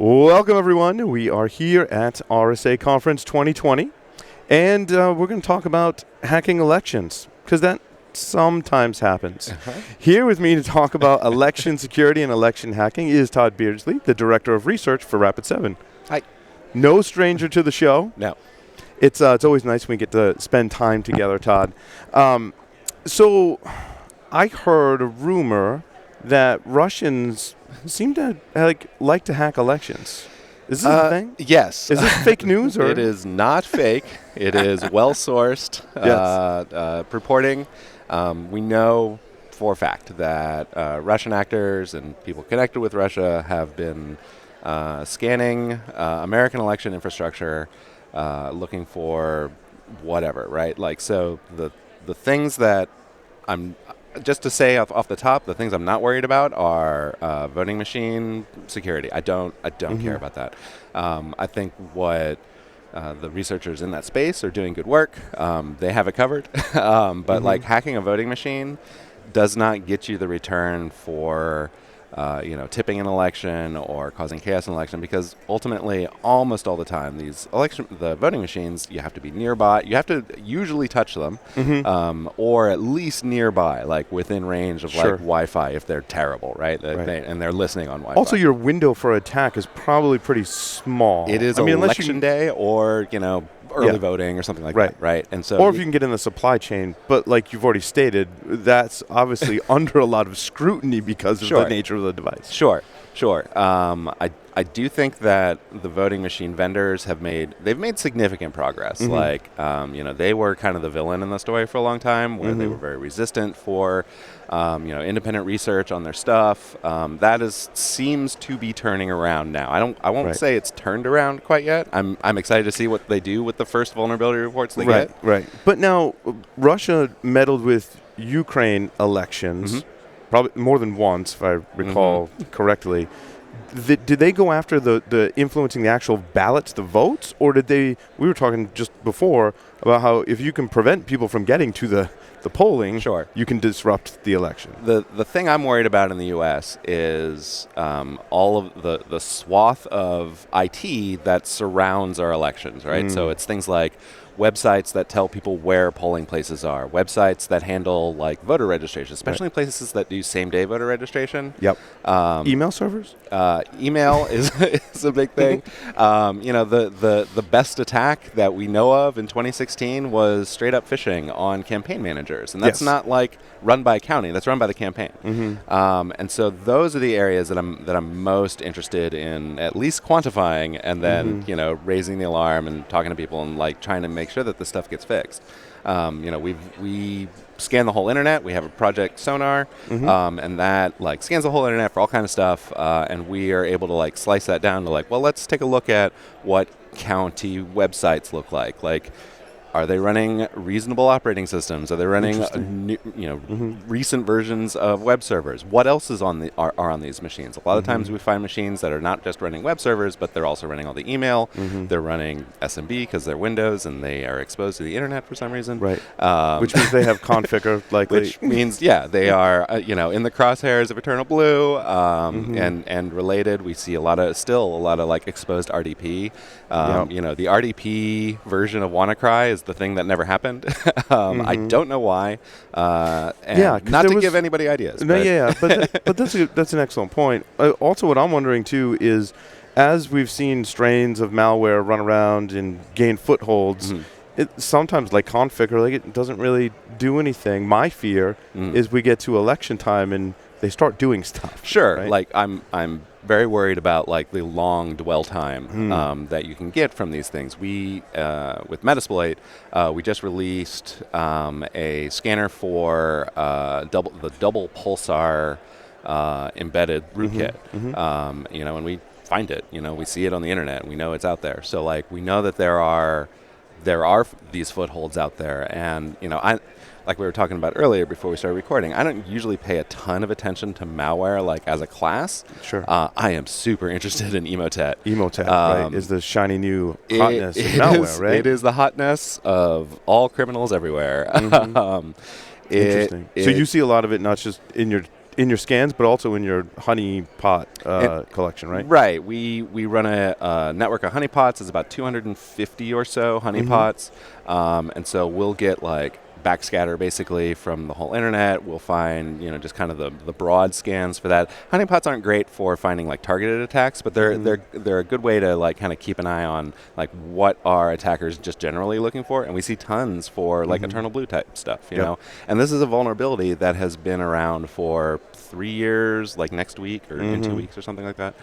Welcome, everyone. We are here at RSA Conference 2020, and we're going to talk about hacking elections, because that sometimes happens. Here with me to talk about election security and election hacking is Tod Beardsley, the Director of Research for Rapid7. Hi. No stranger to the show. No. It's always nice when we get to spend time together, Tod. So I heard a rumor that Russians seem to like to hack elections. Is this a thing? Yes. Is this fake news? Or? It is not fake. It is well-sourced reporting. We know for a fact that Russian actors and people connected with Russia have been scanning American election infrastructure, looking for whatever, right? Like, so the things that I'm... Just to say off the top, the things I'm not worried about are voting machine security. I don't care about that. I think what the researchers in that space are doing good work. They have it covered. But like hacking a voting machine does not get you the return for tipping an election or causing chaos in an election, because ultimately, almost all the time, the voting machines, you have to be nearby. You have to usually touch them, or at least nearby, like within range of like Wi-Fi if they're terrible, right? And they're listening on Wi-Fi. Also, your window for attack is probably pretty small. It is election day, or early voting or something like that, right? And so, or if you can get in the supply chain, but like you've already stated, that's obviously under a lot of scrutiny because of the nature of the device. Sure. I do think that the voting machine vendors they've made significant progress. Like, they were kind of the villain in the story for a long time, where they were very resistant for, independent research on their stuff. That seems to be turning around now. I won't say it's turned around quite yet. I'm excited to see what they do with the first vulnerability reports they get. Right. But now, Russia meddled with Ukraine elections, probably more than once, if I recall correctly. Did they go after the influencing the actual ballots, the votes, or did they? We were talking just before about how if you can prevent people from getting to the polling, you can disrupt the election. The thing I'm worried about in the U.S. is all of the swath of IT that surrounds our elections, right? So it's things like websites that tell people where polling places are, websites that handle like voter registration, especially places that do same-day voter registration. Email servers? Email is a big thing. The best attack that we know of in 2016 was straight-up phishing on campaign managers, and that's not like run by a county; that's run by the campaign. And so those are the areas that I'm most interested in, at least quantifying, and then raising the alarm and talking to people and like trying to make sure that this stuff gets fixed. We scan the whole internet. We have a project Sonar, and that like scans the whole internet for all kind of stuff. And we are able to like slice that down to like, well, let's take a look at what county websites look like. Like, are they running reasonable operating systems? Are they running recent versions of web servers? What else is are on these machines? A lot of times we find machines that are not just running web servers, but they're also running all the email. They're running SMB because they're Windows and they are exposed to the internet for some reason. Right. Which means they have configure likely. Which means they are in the crosshairs of Eternal Blue and related. We see still a lot of like exposed RDP. The RDP version of WannaCry is the thing that never happened. I don't know why. Not to give anybody ideas. But that's an excellent point. Also, what I'm wondering too is, as we've seen strains of malware run around and gain footholds, it sometimes like configure, it doesn't really do anything. My fear is we get to election time and they start doing stuff. Right? Like I'm very worried about like the long dwell time that you can get from these things. We with Metasploit, we just released a scanner for the double pulsar embedded rootkit. And we find it. We see it on the internet. We know it's out there. So like we know that there are these footholds out there, and like we were talking about earlier before we started recording, I don't usually pay a ton of attention to malware like as a class. I am super interested in Emotet. Emotet, right, is the shiny new hotness of malware, right? It is the hotness of all criminals everywhere. Interesting. So you see a lot of it not just in in your scans, but also in your honeypot collection, right? Right. We run a network of honeypots. It's about 250 or so honeypots, and so we'll get like backscatter basically from the whole internet. We'll find just kind of the broad scans for that. Honeypots aren't great for finding like targeted attacks, but they're a good way to like kind of keep an eye on like what are attackers just generally looking for, and we see tons for like Eternal Blue type stuff, you know. And this is a vulnerability that has been around for 3 years, like next week or in 2 weeks or something like that.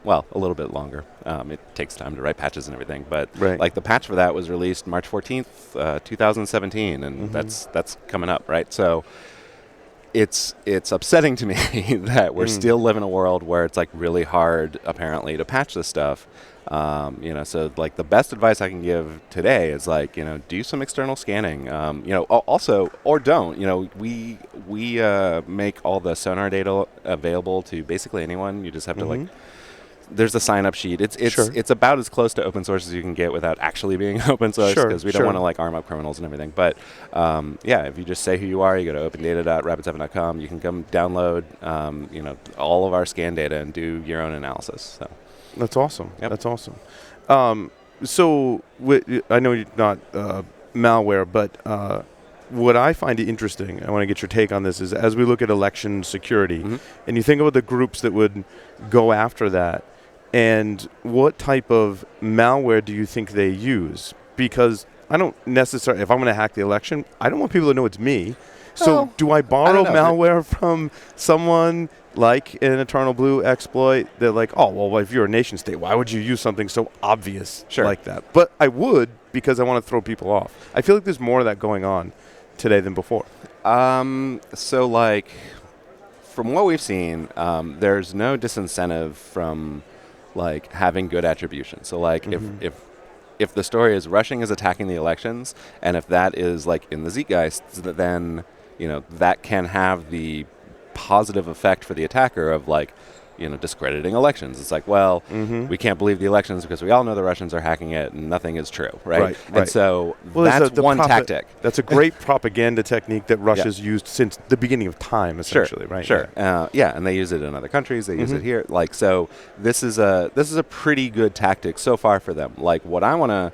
Well, a little bit longer. It takes time to write patches and everything, but like the patch for that was released March 14th, 2017, and that's coming up, right? So it's upsetting to me that we're still living in a world where it's like really hard, apparently, to patch this stuff. So like the best advice I can give today is like, do some external scanning, also, or don't, we make all the sonar data available to basically anyone. You just have to like, there's a sign up sheet. It's about as close to open source as you can get without actually being open source, because we don't want to like arm up criminals and everything. But if you just say who you are, you go to opendata.rapid7.com, you can come download, all of our scan data and do your own analysis. So. That's awesome. Yep. That's awesome. So I know you're not malware, but what I find interesting, I want to get your take on this, is as we look at election security, and you think about the groups that would go after that, and what type of malware do you think they use? Because I don't necessarily, if I'm going to hack the election, I don't want people to know it's me. So do I borrow malware from someone like an Eternal Blue exploit that like, if you're a nation state, why would you use something so obvious like that? But I would, because I want to throw people off. I feel like there's more of that going on today than before. So like, from what we've seen, there's no disincentive from like having good attribution. So like if the story is Rushing is attacking the elections, and if that is like in the Zeitgeist, then that can have the positive effect for the attacker of like, discrediting elections. It's like, we can't believe the elections because we all know the Russians are hacking it and nothing is true, right? And so that's one tactic. That's a great propaganda technique that Russia's used since the beginning of time, essentially, right? Sure. And they use it in other countries. They use it here. Like, so this is a pretty good tactic so far for them. Like, what I want to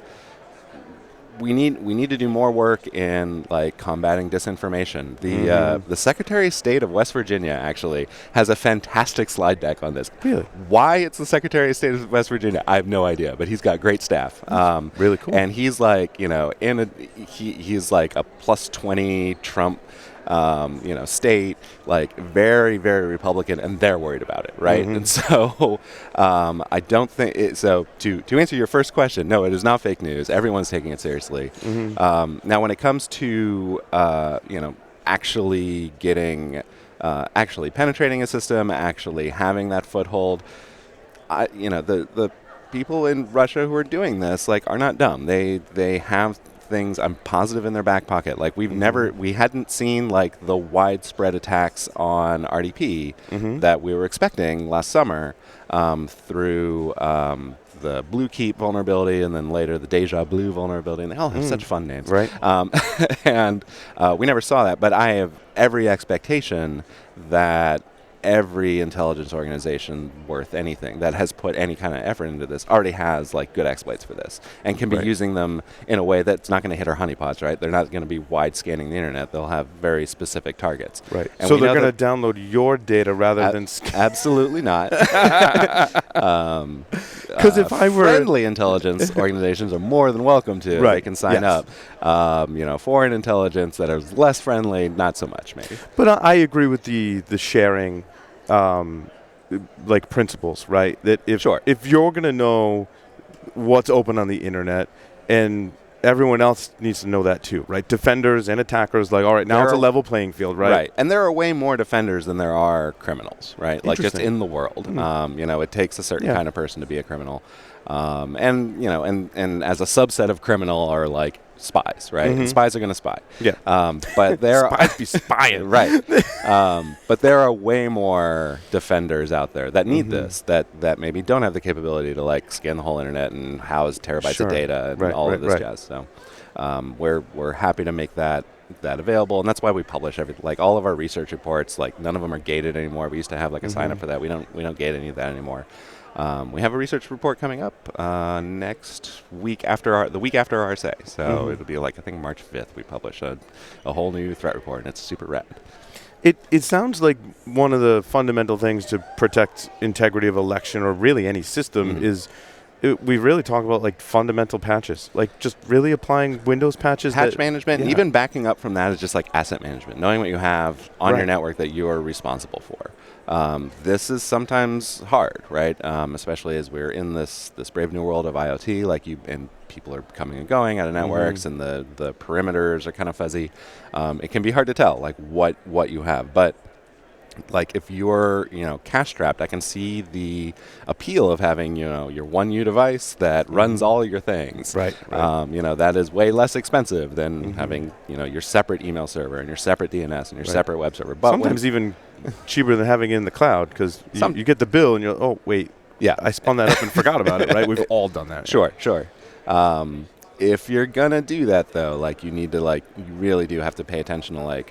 we need to do more work in like combating disinformation. The Secretary of State of West Virginia actually has a fantastic slide deck on this. Really? Why it's the Secretary of State of West Virginia, I have no idea, but he's got great staff. Really cool. And he's like, he's like a +20 Trump state, like very, very Republican, and they're worried about it, right? And so I don't think so. To answer your first question, no, it is not fake news. Everyone's taking it seriously. Now, when it comes to actually getting, actually penetrating a system, actually having that foothold, the people in Russia who are doing this like are not dumb. They have things, I'm positive, in their back pocket. Like we hadn't seen like the widespread attacks on RDP that we were expecting last summer through the Blue Keep vulnerability and then later the Deja Blue vulnerability, and they all have such fun names. Right. And we never saw that, but I have every expectation that every intelligence organization worth anything that has put any kind of effort into this already has like good exploits for this and can be using them in a way that's not going to hit our honeypots, right? They're not going to be wide scanning the internet. They'll have very specific targets. Right. And so they're going to download your data rather than absolutely not. Because if I were friendly intelligence organizations are more than welcome to. They can sign up. Foreign intelligence that are less friendly, not so much maybe. But I agree with the sharing like principles, right? That if you're going to know what's open on the internet, and everyone else needs to know that too, right? Defenders and attackers, like, all right, now it's a level playing field, right? Right. And there are way more defenders than there are criminals, right? Like just in the world. It takes a certain kind of person to be a criminal. And as a subset of criminal are like spies, right? And spies are going to spy. But there spies be spying. Right. But there are way more defenders out there that need this, that maybe don't have the capability to like scan the whole internet and house terabytes of data and all of this jazz. So we're happy to make that that available, and that's why we publish everything. Like all of our research reports, like none of them are gated anymore. We used to have like a sign up for that. We don't gate any of that anymore. We have a research report coming up next week the week after RSA. So it'll be like, I think March 5th, we publish a whole new threat report, and it's super rad. It sounds like one of the fundamental things to protect integrity of election or really any system is we really talk about like fundamental patches, like just really applying Windows patches. Patch management, and even backing up from that is just like asset management, knowing what you have on your network that you are responsible for. This is sometimes hard, right? Especially as we're in this brave new world of IoT, and people are coming and going out of networks, and the perimeters are kind of fuzzy. It can be hard to tell, like what you have, but like if you're cache strapped, I can see the appeal of having your 1U device that runs all your things. Right. That is way less expensive than having your separate email server and your separate DNS and your separate web server. But sometimes even cheaper than having it in the cloud, because you get the bill and you're oh wait, I spun that up and forgot about it. Right, we've all done that. Sure. If you're gonna do that though, like you need to you really do have to pay attention to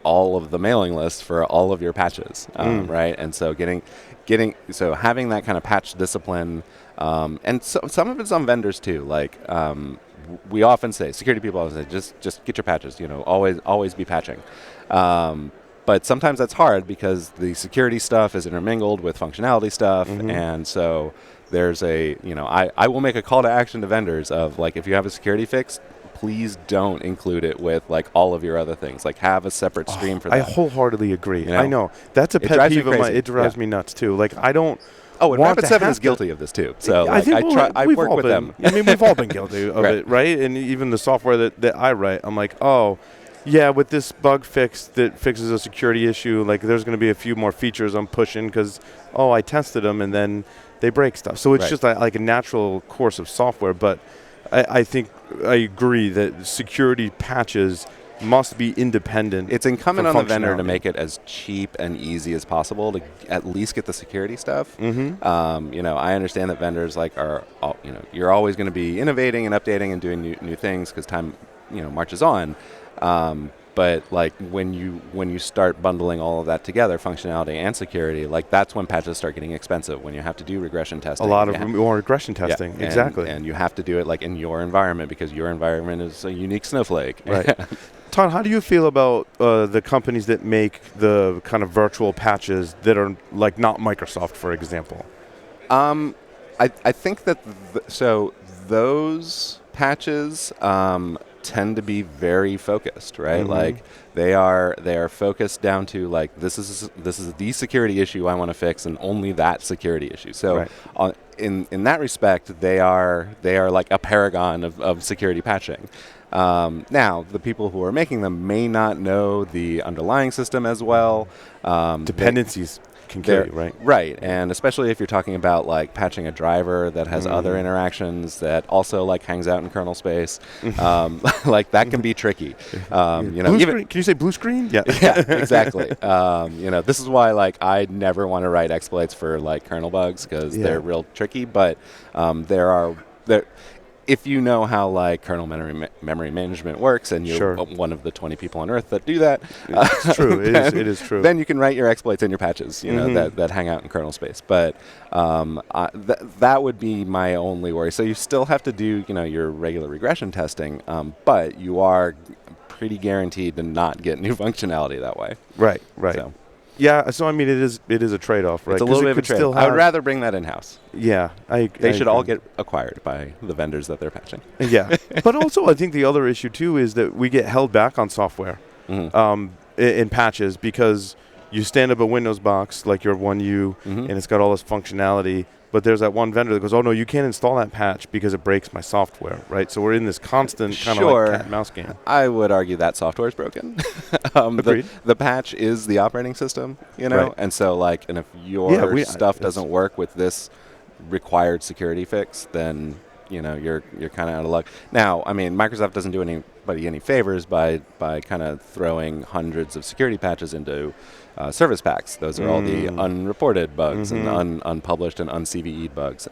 all of the mailing lists for all of your patches, right? And so having that kind of patch discipline, and some of it's on vendors too. We often say, security people always say, just get your patches. Always be patching. But sometimes that's hard because the security stuff is intermingled with functionality stuff, and so there's I will make a call to action to vendors of if you have a security fix, please don't include it with all of your other things. Have a separate stream for that. I wholeheartedly agree. I know. That's a pet peeve of mine. It drives me nuts too. I don't. Oh, and Rapid7 is guilty of this too. So I work with them. I mean, we've all been guilty of it, right? And even the software that I write, I'm like, oh, yeah, with this bug fix that fixes a security issue, there's going to be a few more features I'm pushing because, I tested them and then they break stuff. So it's just like a natural course of software. But I think I agree that security patches must be independent. It's incumbent on the vendor to make it as cheap and easy as possible to at least get the security stuff. I understand that vendors you're always going to be innovating and updating and doing new things because time marches on. But when you start bundling all of that together, functionality and security, that's when patches start getting expensive. When you have to do regression testing, a lot of more regression testing, exactly, and you have to do it in your environment because your environment is a unique snowflake. Right. Todd, how do you feel about the companies that make the kind of virtual patches that are not Microsoft, for example? I think that those patches tend to be very focused, right? They are focused down to this is the security issue I want to fix and only that security issue. So in that respect, they are like a paragon of security patching. Now, the people who are making them may not know the underlying system as well. Dependencies can kill you, right? Right, and especially if you're talking about patching a driver that has other interactions that also hangs out in kernel space, that can be tricky. Can you say blue screen? Yeah, yeah, exactly. This is why I never want to write exploits for kernel bugs because they're real tricky. But if you know how kernel memory management works, and you're one of the 20 people on Earth that do that, it's true. It is true. Then you can write your exploits in your patches, that hang out in kernel space. But that would be my only worry. So you still have to do your regular regression testing, but you are pretty guaranteed to not get new functionality that way. Right. So. Yeah, so I mean, it is a trade-off, right? It's a little bit of a trade-off. I would rather bring that in-house. Yeah, they should all get acquired by the vendors that they're patching. Yeah, but also I think the other issue too is that we get held back on software in patches because you stand up a Windows box like your 1U and it's got all this functionality, but there's that one vendor that goes, oh no, you can't install that patch because it breaks my software, right? So we're in this constant kind of cat and mouse game. I would argue that software is broken. Agreed. The patch is the operating system, right. And so and if your stuff doesn't work with this required security fix, then you're kind of out of luck. Now, I mean, Microsoft doesn't do anybody any favors by kind of throwing hundreds of security patches into service packs. Those are all the unreported bugs and unpublished and un-CVE'd bugs.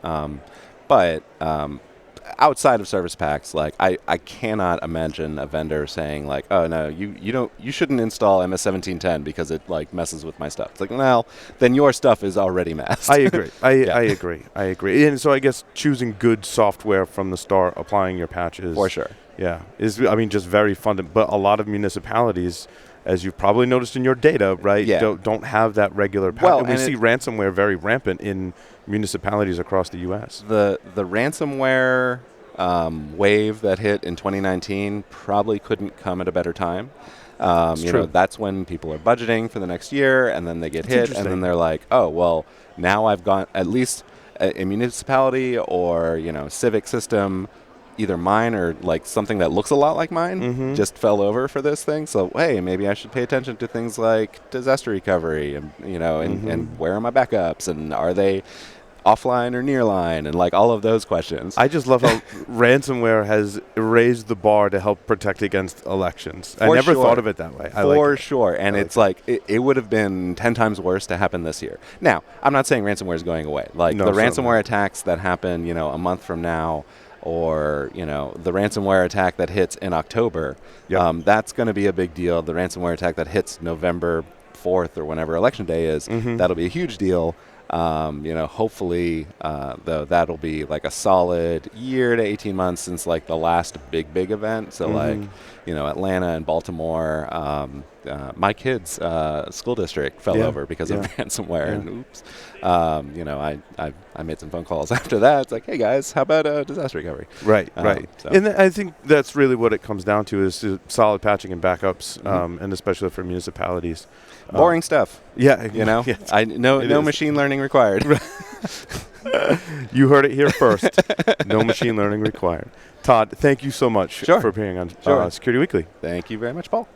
But outside of service packs, like I cannot imagine a vendor saying like, oh no, you shouldn't install MS-1710 because it like messes with my stuff. It's like, well, then your stuff is already messed. I agree. I agree. And so I guess choosing good software from the start, applying your patches. For sure. Yeah. Is just very fundamental. But a lot of municipalities, as you've probably noticed in your data, right, don't have that regular patch. Well, and we see ransomware very rampant in municipalities across the U.S. The ransomware wave that hit in 2019 probably couldn't come at a better time. That's when people are budgeting for the next year, and then they get hit, and then they're like, oh, well, now I've got at least a municipality or, civic system, either mine or like something that looks a lot like mine, just fell over for this thing. So, hey, maybe I should pay attention to things like disaster recovery and, and where are my backups, and are they offline or nearline, and like all of those questions. I just love how ransomware has raised the bar to help protect against elections. I never thought of it that way. For sure. And it's like it would have been 10 times worse to happen this year. Now, I'm not saying ransomware is going away. Like the ransomware attacks that happen, a month from now, or the ransomware attack that hits in October, that's going to be a big deal. The ransomware attack that hits November 4th or whenever election day is, that'll be a huge deal. Hopefully, though, that'll be like a solid year to 18 months since like the last big event. So like, Atlanta and Baltimore, my kids' school district fell over because of ransomware. And oops, I made some phone calls after that. It's like, hey guys, how about disaster recovery? Right. So. And I think that's really what it comes down to is solid patching and backups, and especially for municipalities. Boring stuff. Yeah. No machine learning required. You heard it here first. No machine learning required. Tod, thank you so much for appearing on Security Weekly. Thank you very much, Paul.